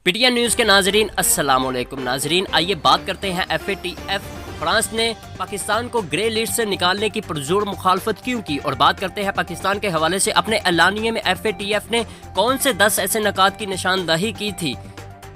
P T N news के नाजरीन अस्सलाम वालेकुम। नाजरीन आइए बात करते हैं FATF फ्रांस ने पाकिस्तान को ग्रे लिस्ट से निकालने की पुरजोर मुखालफत क्यों की, और बात करते हैं पाकिस्तान के हवाले से अपने एलानिये में FATF ने कौन से 10 ऐसे नकात की निशानदही की थी।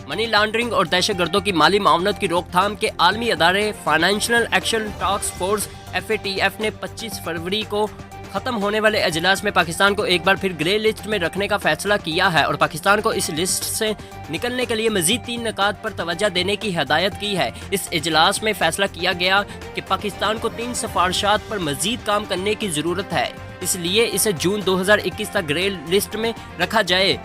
मनी लॉन्ड्रिंग और दहशतगर्दों की माली मामलत की रोकथाम के आलमी अदारे financial action task force FATF ने 25 फरवरी को ख़त्म होने वाले अजलास में पाकिस्तान को एक बार फिर ग्रे लिस्ट में रखने का फैसला किया है और पाकिस्तान को इस लिस्ट से निकलने के लिए मज़ीद 3 नकात पर तवज्जो देने की हदायत की है। इस इजलास में फैसला किया गया कि पाकिस्तान को 3 सिफारिशात पर मज़ीद काम करने की ज़रूरत है, इसलिए इसे जून 2021 तक ग्रे लिस्ट में रखा जाए।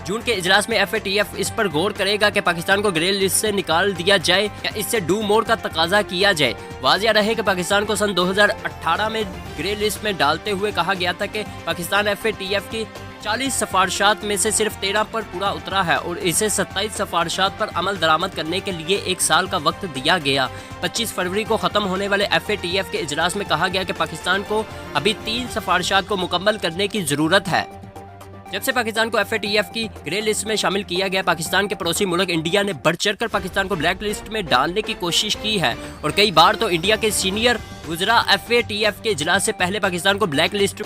जून के इजलास में FATF इस पर गौर करेगा कि पाकिस्तान को ग्रे लिस्ट से निकाल दिया जाए या इससे डू मोर का तकाजा किया जाए। वाज़िया रहे कि पाकिस्तान को सन 2018 में ग्रे लिस्ट में डालते हुए कहा गया था कि पाकिस्तान FATF की 40 सिफारिशात में से सिर्फ 13 पर पूरा उतरा है और इसे 27 सिफारिशात पर अमल दरामद करने के लिए 1 साल का वक्त दिया गया। 25 फरवरी को ख़त्म होने वाले FATF के इजलास में कहा गया कि पाकिस्तान को अभी 3 सिफारिशात को मुकम्मल करने की ज़रूरत है। जब से पाकिस्तान को FATF की ग्रे लिस्ट में शामिल किया गया, पाकिस्तान के पड़ोसी मुल्क इंडिया ने बढ़ चढ़ कर पाकिस्तान को ब्लैक लिस्ट में डालने की कोशिश की है और कई बार तो इंडिया के सीनियर वुज़रा FATF के इजलास से पहले पाकिस्तान को ब्लैक लिस्ट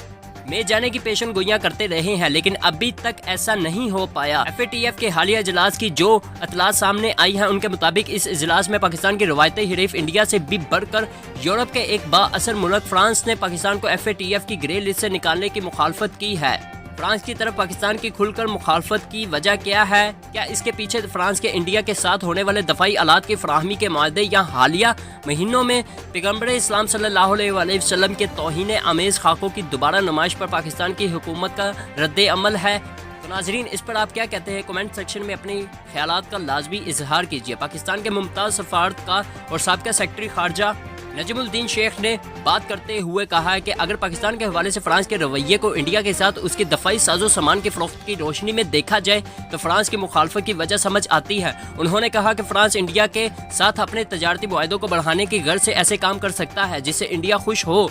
में जाने की पेशन गोइयां करते रहे हैं, लेकिन अभी तक ऐसा नहीं हो पाया। FATF के हालिया इजलास की जो अतलात सामने आई हैं उनके मुताबिक इस इजलास में पाकिस्तान के रवायती हरीफ इंडिया से भी बढ़कर यूरोप के एक बाअसर मुल्क फ्रांस ने पाकिस्तान को FATF की ग्रे लिस्ट से निकालने की मुखालफत की है। फ्रांस की तरफ पाकिस्तान की खुलकर मुखालफत की वजह क्या है? क्या इसके पीछे फ्रांस के इंडिया के साथ होने वाले दफाई आलात की फराहमी के मादे या हालिया महीनों में पैगम्बर इस्लाम सल्लल्लाहु अलैहि वसल्लम के तौहीन आमेज़ खाकों की दोबारा नुमाइश पर पाकिस्तान की हुकूमत का रद्द अमल है? तो नाजरीन इस पर आप क्या कहते हैं? कमेंट सेक्शन में अपने ख्यालात का लाजमी इजहार कीजिए। पाकिस्तान के मुमताज़ सफारतकार और साबिक़ा सेक्रेटरी खारजा नजमुद्दीन शेख ने बात करते हुए कहा है कि अगर पाकिस्तान के हवाले से फ्रांस के रवैये को इंडिया के साथ उसके दफाई साजो सामान की फरोख्त की रोशनी में देखा जाए तो फ्रांस की मुखालफत की वजह समझ आती है। उन्होंने कहा कि फ्रांस इंडिया के साथ अपने तजारती मुआहदों को बढ़ाने की गर्ज से ऐसे काम कर सकता है जिससे इंडिया खुश हो।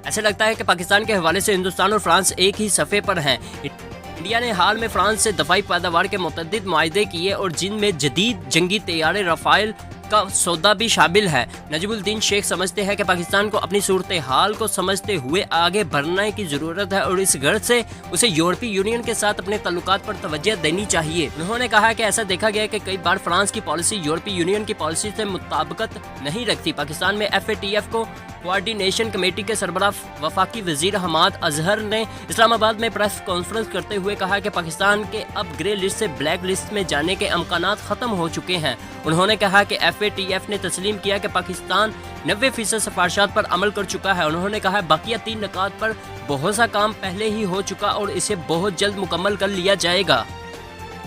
ऐसे लगता है कि पाकिस्तान के हवाले से हिंदुस्तान और फ्रांस एक ही सफ़े पर हैं। इंडिया ने हाल में फ्रांस से दफाई पैदावार के मुतअद्दिद मुआहदे किए और जिनमें जदीद जंगी तैयारे रफ़ाइल का सौदा भी शामिल है। नजमुद्दीन शेख समझते हैं कि पाकिस्तान को अपनी सूरत हाल को समझते हुए आगे बढ़ने की ज़रूरत है और इस गर्ज से उसे यूरोपीय यूनियन के साथ अपने ताल्लुकात पर तवज्जो देनी चाहिए। उन्होंने कहा कि ऐसा देखा गया कि कई बार फ्रांस की पॉलिसी यूरोपीय यूनियन की पॉलिसी से मुताबिकत नहीं रखती। पाकिस्तान में FATF को कोऑर्डिनेशन कमेटी के सरबराह वफाकी वजीर हमाद अजहर ने इस्लामाबाद में प्रेस कॉन्फ्रेंस करते हुए कहा कि पाकिस्तान के अब ग्रे लिस्ट से ब्लैक लिस्ट में जाने के अमकानात ख़त्म हो चुके हैं। उन्होंने कहा कि FATF ने तस्लीम किया कि पाकिस्तान 90% सिफारिशात पर अमल कर चुका है। उन्होंने कहा बाकिया 3 नकात पर बहुत सा काम पहले ही हो चुका और इसे बहुत जल्द मुकम्मल कर लिया जाएगा।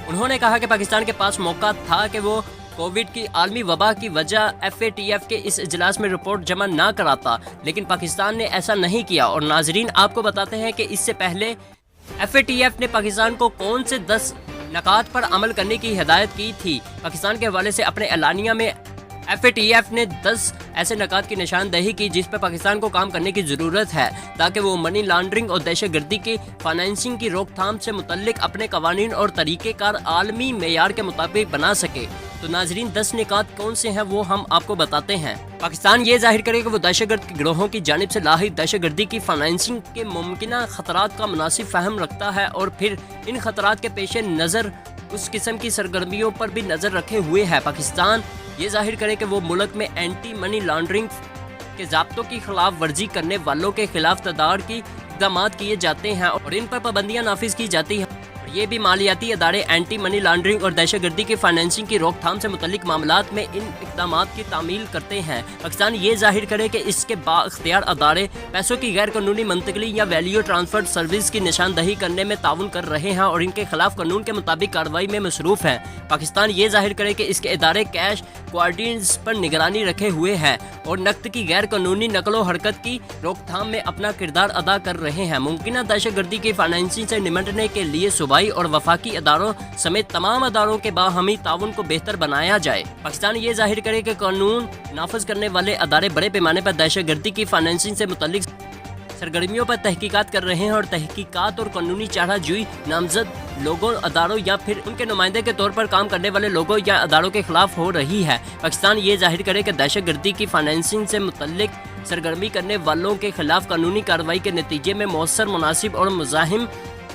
उन्होंने कहा कि पाकिस्तान के पास मौका था कि वो कोविड की आलमी वबा की वजह FATF के इस इजलास में रिपोर्ट जमा ना कराता, लेकिन पाकिस्तान ने ऐसा नहीं किया। और नाजरीन आपको बताते हैं कि इससे पहले FATF ने पाकिस्तान को कौन से 10 नकात पर अमल करने की हिदायत की थी। पाकिस्तान के हवाले से अपने एलानिया में FATF ने 10 ऐसे नकात की निशानदही की जिस पर पाकिस्तान को काम करने की ज़रूरत है ताकि वो मनी लॉन्ड्रिंग और दहशतगर्दी की फाइनेंसिंग की रोकथाम से मुतल्लिक अपने कवानीन और तरीक़ेकार आलमी मेयार के मुताबिक बना सके। तो नाजरीन 10 निकात कौन से हैं वो हम आपको बताते हैं। पाकिस्तान ये जाहिर करे कि वो दहशतगर्द के गिरोहों की जानिब से लाहिक दहशतगर्दी की फाइनेंसिंग के मुमकिना खतरात का मुनासिब फहम रखता है और फिर इन खतरात के पेश नज़र उस किस्म की सरगर्मियों पर भी नज़र रखे हुए है। पाकिस्तान ये जाहिर करे कि वो मुल्क में एंटी मनी लॉन्ड्रिंग के ज़ाब्तों की खिलाफ वर्जी करने वालों के खिलाफ तदार की इक़दाम किए जाते हैं और इन पर पाबंदियाँ नाफिज की जाती हैं। ये भी मालियाती अदारे एंटी मनी लॉन्ड्रिंग और दहशतगर्दी की फाइनेंसिंग की रोकथाम से मुतल्लिक मामलात में इन इक़दाम की तामील करते हैं। पाकिस्तान ये जाहिर करे कि इसके बाख्तियार अदारे पैसों की गैर कानूनी मुंतकली या वैल्यू ट्रांसफर सर्विस की निशानदही करने में ताउन कर रहे हैं और इनके खिलाफ कानून के मुताबिक कार्रवाई में मसरूफ़ हैं। पाकिस्तान ये जाहिर करे कि इसके इदारे कैश कोऑर्डिनेट्स पर निगरानी रखे हुए हैं और नकद की गैर कानूनी नकलो हरकत की रोकथाम में अपना किरदार अदा कर रहे हैं। मुमकिन दहशतगर्दी की फाइनेंसिंग से निपटने के लिए सूबाई और वफाकी अदारों समेत तमाम अदारों के बाहमी ताउन को बेहतर बनाया जाए। पाकिस्तान ये जाहिर करे कि कानून नाफज करने वाले अदारे बड़े पैमाने पर दहशतगर्दी की फाइनेंसिंग से मुतल्लिक सरगर्मियों पर तहकीकात कर रहे हैं और तहकीकात और कानूनी चाराजोई नामजद लोगों, अदारों या फिर उनके नुमाइंदे के तौर पर काम करने वाले लोगों या अदारों के खिलाफ हो रही है। पाकिस्तान ये जाहिर करे कि दहशतगर्दी की फाइनेंसिंग से मुतल्लिक सरगर्मी करने वालों के खिलाफ कानूनी कार्रवाई के नतीजे में मौसर, मुनासिब और मुज़ाहिम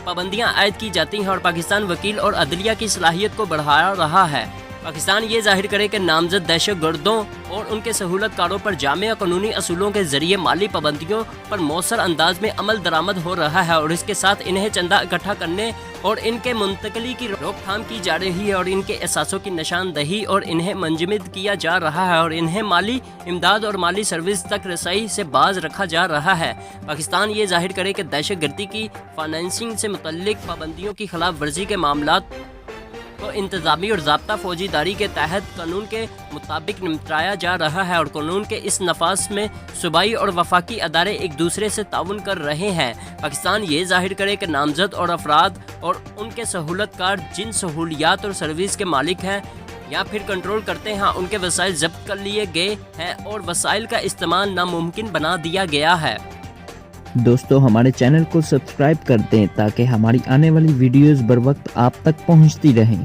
पाबंदियाँ आयद की जाती हैं और पाकिस्तान वकील और अदलिया की सलाहियत को बढ़ा रहा है। पाकिस्तान ये जाहिर करे कि नामजद दहशतगर्दों और उनके सहूलतकारों पर जामिया कानूनी असूलों के जरिए माली पाबंदियों पर मौसर अंदाज में अमल दरामद हो रहा है और इसके साथ इन्हें चंदा इकट्ठा करने और इनके मुंतकली की रोकथाम की जा रही है और इनके एहसासों की निशानदही और इन्हें मंजमिद किया जा रहा है और इन्हें माली इमदाद और माली सर्विस तक रसाई से बाज रखा जा रहा है। पाकिस्तान ये जाहिर करे कि दहशतगर्दी की फाइनेंसिंग से मुतल्लिक पाबंदियों की खिलाफ वर्जी के मामलात को इंतजामी और ज़ाब्ता फौजीदारी के तहत कानून के मुताबिक निपटाया जा रहा है और कानून के इस नफाज में सूबाई और वफाकी अदारे एक दूसरे से ताउन कर रहे हैं। पाकिस्तान ये जाहिर करे कि नामजद और अफराद और उनके सहूलतकार जिन सहूलियात और सर्विस के मालिक हैं या फिर कंट्रोल करते हैं, उनके वसाइल जब्त कर लिए गए हैं और वसाइल का इस्तेमाल नामुमकिन बना दिया गया है। दोस्तों, हमारे चैनल को सब्सक्राइब कर दें ताकि हमारी आने वाली वीडियोस बर वक्त आप तक पहुंचती रहें।